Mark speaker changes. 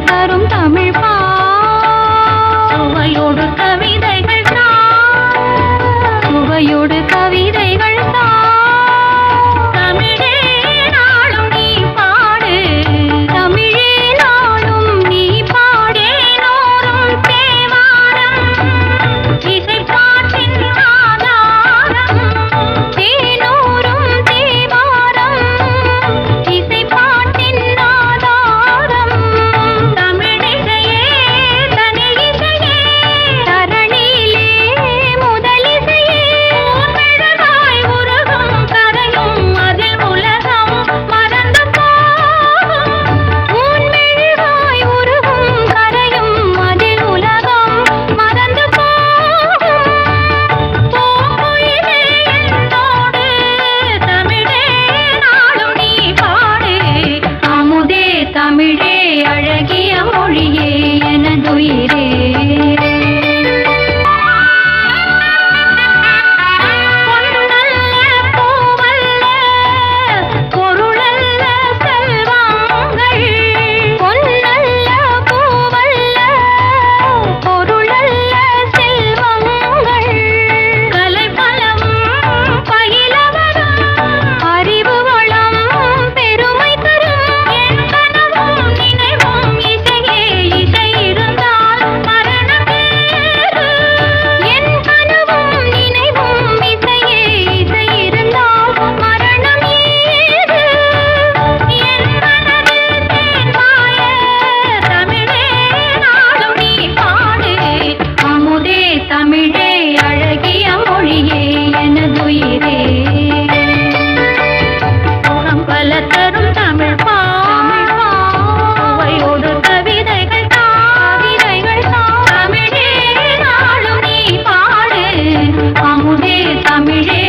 Speaker 1: தரும் தமிழ் சுவையோடு கவிதைகள் சுவையோடு கவிதைகள் தமிழே நாளும் நீ பாடு தமிழே நாளும் நீ பாடேனோரும் தேவாரம் இசைப்பாட்டின் ஆதாரம் தேனோரும் தேவாரம் இசைப்பாட்டின் ஆதாரம் தமிழிசையே தனியிசையே தரணியிலே முதலிசையே ஊர்மெழுகாய் உருகும் கரையும் அதில் உலகம் மறந்து போகும் ஊர்மெழுகாய் உருகும் கரையும் அதில் உலகம் மறந்து போகும் பூங்குயிலே என்னோடு தமிழே நாளும் நீ பாடு அமுதே தமிழே அழகிய மொழியே எனதுயிரே பொன்னல்ல பூவல்ல பொருளல்ல செல்வங்கள் பொன்னல்ல பூவல்ல பொருளல்ல செல்வங்கள் கலைபலம் பயிலவரும் அறிவு வளம் பெருமை தரும் என் கனவும் நினைவும் இசையே இசை இருந்தால் மரணம் வேறு என் கனவும் நினைவும் இசையே இசை இருந்தால் மரணம் ஏது என் மனது தேன்மாய தமிழே நாளும் நீ பாடு அமுதே தமிழே அழகிய மொழியே எனதுயிரே சுகம் பல தரும் தமிழ் சுவையோடு கவிதைகள் தமிழே நாளும் நீ பாடு அமுதே தமிழே